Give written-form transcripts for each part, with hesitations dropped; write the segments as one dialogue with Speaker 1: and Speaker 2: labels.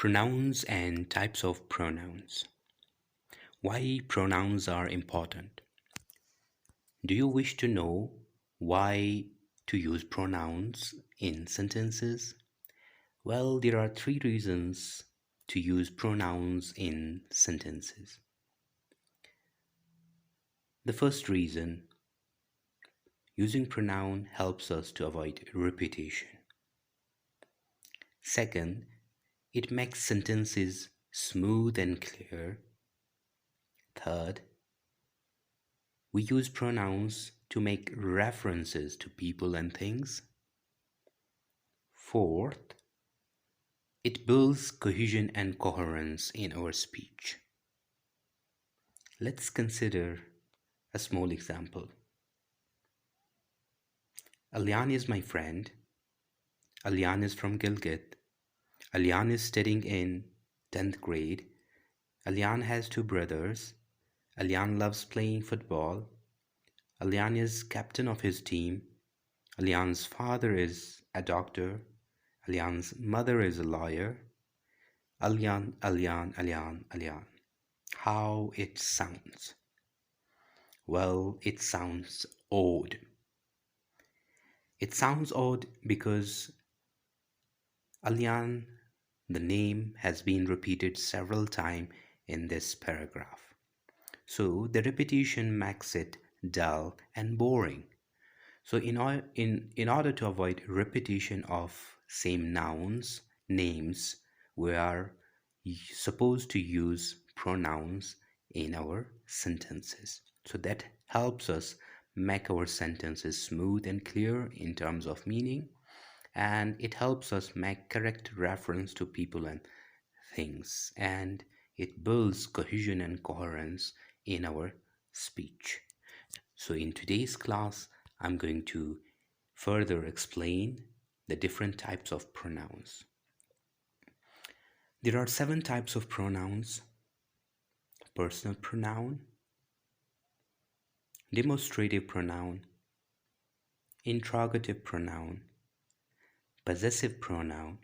Speaker 1: Pronouns and types of pronouns. Why pronouns are important. Do you wish to know why to use pronouns in sentences? Well, there are three reasons to use pronouns in sentences. The first reason, using pronoun helps us to avoid repetition. Second, it makes sentences smooth and clear. Third, we use pronouns to make references to people and things. Fourth, it builds cohesion and coherence in our speech. Let's consider a small example. Alian is my friend. Alian is from Gilgit. Alian is studying in 10th grade. Alian has two brothers. Alian loves playing football. Alian is captain of his team. Alian's father is a doctor. Alian's mother is a lawyer. Alian, Alian, Alian, Alian. How it sounds. Well, it sounds odd. It sounds odd because Alian, the name, has been repeated several times in this paragraph. So the repetition makes it dull and boring. So in order to avoid repetition of same nouns, names, we are supposed to use pronouns in our sentences. So that helps us make our sentences smooth and clear in terms of meaning, and it helps us make correct reference to people and things, and it builds cohesion and coherence in our speech. So in today's class, I'm going to further explain the different types of pronouns. There are 7 types of pronouns: personal pronoun, demonstrative pronoun, interrogative pronoun, possessive pronoun,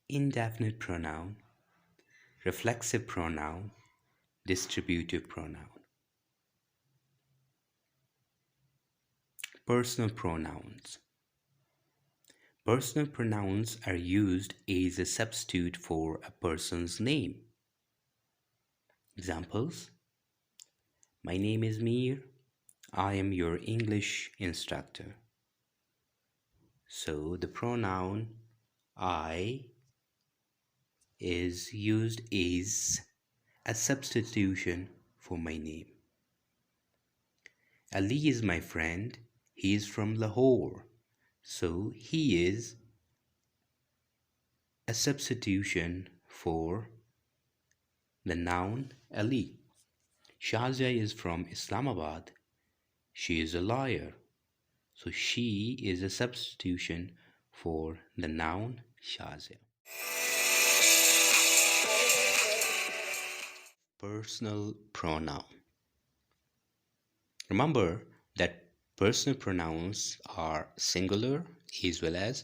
Speaker 1: indefinite pronoun, reflexive pronoun, distributive pronoun. Personal pronouns. Personal pronouns are used as a substitute for a person's name. Examples: my name is Mir. I am your English instructor. So the pronoun I is used as a substitution for my name. Ali is my friend. He is from Lahore. So he is a substitution for the noun Ali. Shazia is from Islamabad. She is a lawyer. So she is a substitution for the noun Shazia. Personal pronoun. Remember that personal pronouns are singular as well as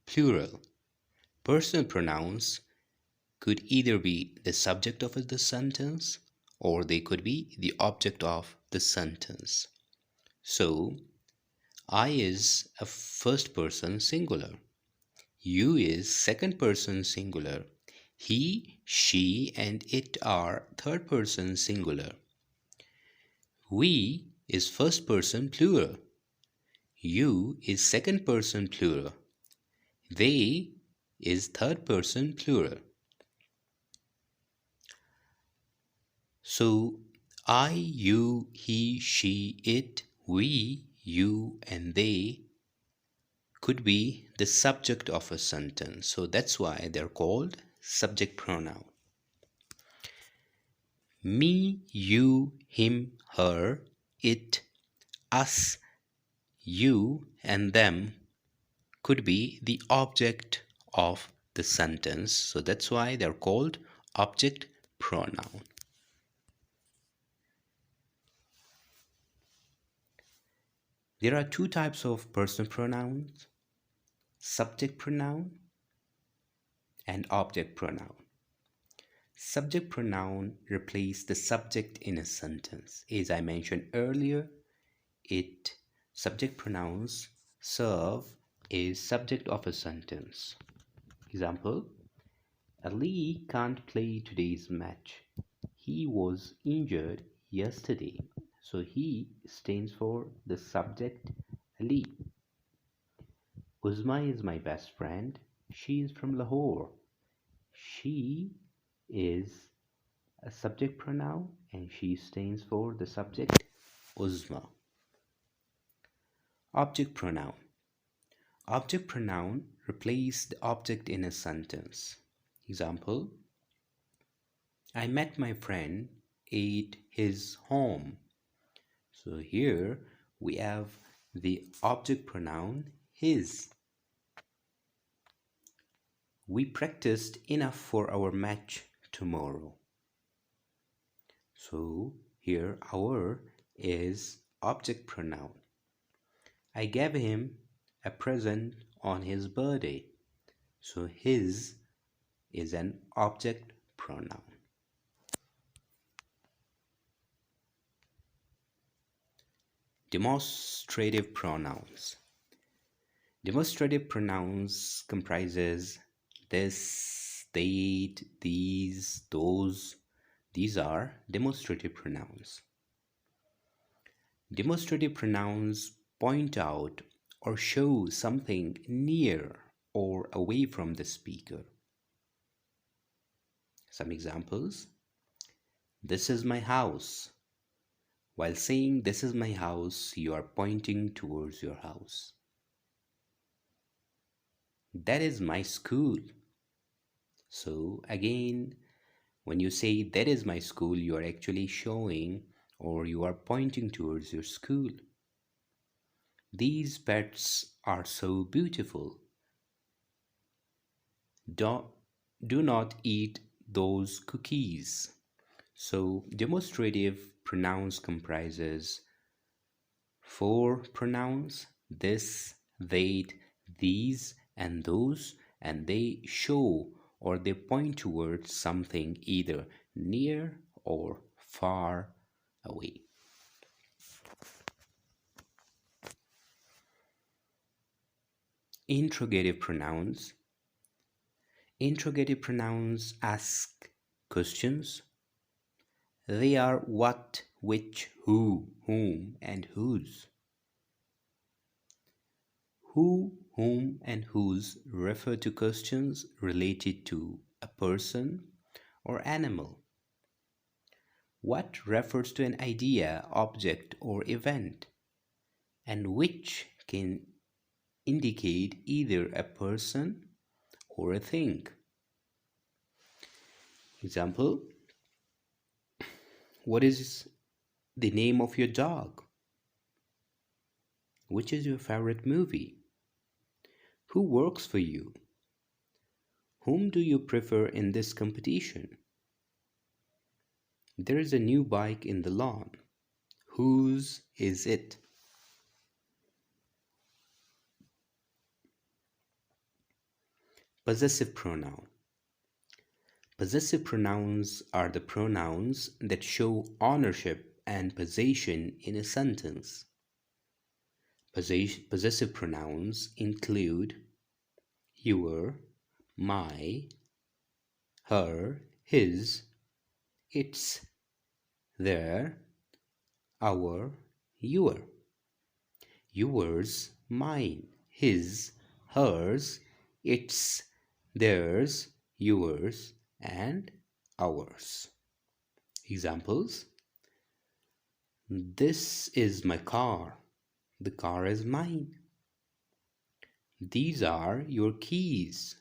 Speaker 1: plural. Personal pronouns could either be the subject of the sentence or they could be the object of the sentence. So, I is a first person singular. You is second person singular. He, she, and it are third person singular. We is first person plural. You is second person plural. They is third person plural. So I, you, he, she, it, we, you, and they could be the subject of a sentence. So that's why they're called subject pronoun. Me, you, him, her, it, us, you, and them could be the object of the sentence. So that's why they're called object pronoun. There are 2 types of personal pronouns: subject pronoun and object pronoun. Subject pronoun replace the subject in a sentence. As I mentioned earlier, it subject pronouns serve as subject of a sentence. Example, Ali can't play today's match. He was injured yesterday. So he stands for the subject Ali. Uzma is my best friend. She is from Lahore. She is a subject pronoun and she stands for the subject Uzma. Object pronoun. Object pronoun replace the object in a sentence. Example, I met my friend at his home. So here we have the object pronoun his. We practiced enough for our match tomorrow. So here our is object pronoun. I gave him a present on his birthday. So his is an object pronoun. Demonstrative pronouns. Demonstrative pronouns comprises this, they, these, those. These are demonstrative pronouns. Demonstrative pronouns point out or show something near or away from the speaker. Some examples. This is my house. While saying this is my house, you are pointing towards your house. That is my school. So again, when you say that is my school, you are actually showing or you are pointing towards your school. These pets are so beautiful. Do not eat those cookies. So demonstrative pronouns comprises 4 pronouns, this, that, these, and those, and they show or they point towards something either near or far away. Interrogative pronouns. Interrogative pronouns ask questions. They are what, which, who, whom, and whose. Who, whom, and whose refer to questions related to a person or animal. What refers to an idea, object, or event, and which can indicate either a person or a thing. Example, what is the name of your dog? Which is your favorite movie? Who works for you? Whom do you prefer in this competition? There is a new bike in the lawn. Whose is it? Possessive pronoun. Possessive pronouns are the pronouns that show ownership and possession in a sentence. Possessive pronouns include your, my, her, his, its, their, our, your. Yours, mine, his, hers, its, theirs, yours, and ours. Examples. This is my car. The car is mine. These are your keys.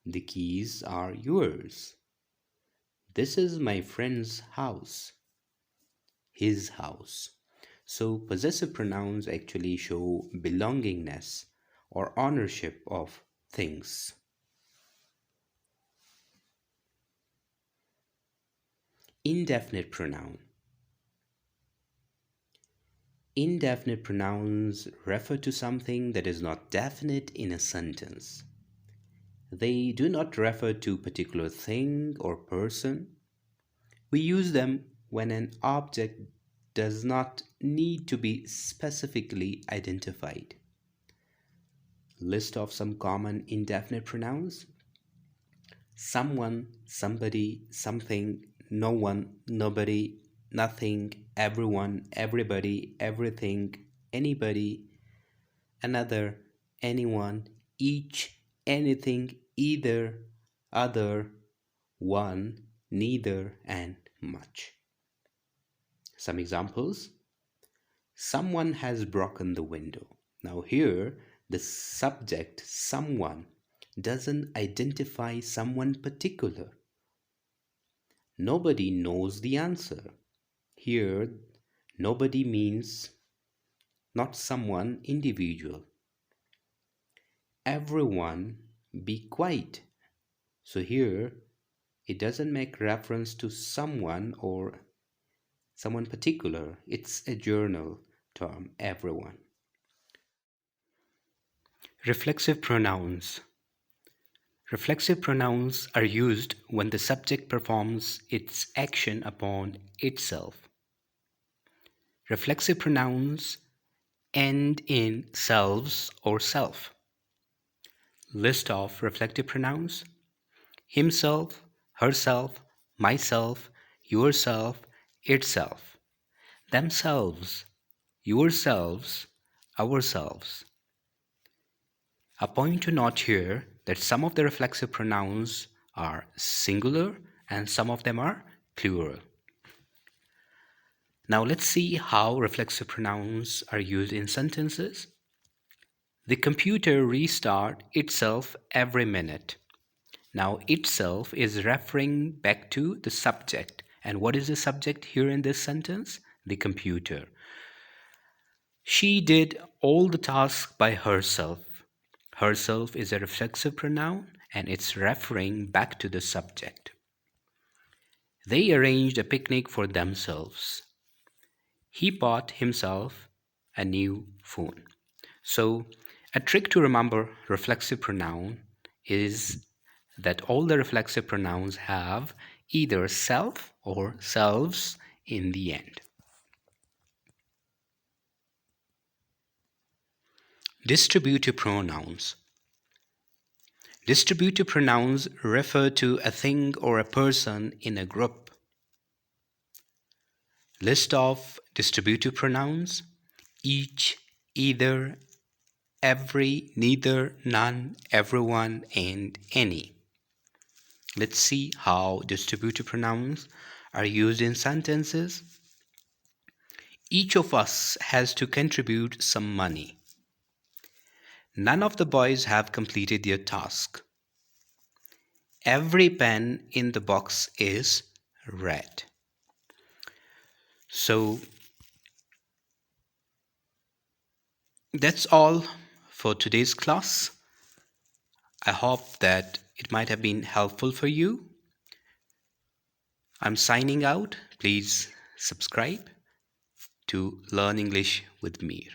Speaker 1: The keys are yours. This is my friend's house. His house. So possessive pronouns actually show belongingness or ownership of things. Indefinite pronoun. Indefinite pronouns refer to something that is not definite in a sentence. They do not refer to particular thing or person. We use them when an object does not need to be specifically identified. List of some common indefinite pronouns: someone, somebody, something, no one, nobody, nothing, everyone, everybody, everything, anybody, another, anyone, each, anything, either, other, one, neither, and much. Some examples: someone has broken the window. Now, here, the subject, someone, doesn't identify someone particular. Nobody knows the answer. Here, nobody means not someone individual. Everyone be quiet. So here, it doesn't make reference to someone or someone particular. It's a journal term, everyone. Reflexive pronouns. Reflexive pronouns are used when the subject performs its action upon itself. Reflexive pronouns end in selves or self. List of reflective pronouns: himself, herself, myself, yourself, itself, themselves, yourselves, ourselves. A point to note here that some of the reflexive pronouns are singular and some of them are plural. Now let's see how reflexive pronouns are used in sentences. The computer restarts itself every minute. Now itself is referring back to the subject. And what is the subject here in this sentence? The computer. She did all the tasks by herself. Herself is a reflexive pronoun and it's referring back to the subject. They arranged a picnic for themselves. He bought himself a new phone. So, a trick to remember reflexive pronoun is that all the reflexive pronouns have either self or selves in the end. Distributive pronouns. Distributive pronouns refer to a thing or a person in a group. List of distributive pronouns: each, either, every, neither, none, everyone, and any. Let's see how distributive pronouns are used in sentences. Each of us has to contribute some money. None of the boys have completed their task. Every pen in the box is red. So that's all for today's class. I hope that it might have been helpful for you. I'm signing out. Please subscribe to Learn English with Mir.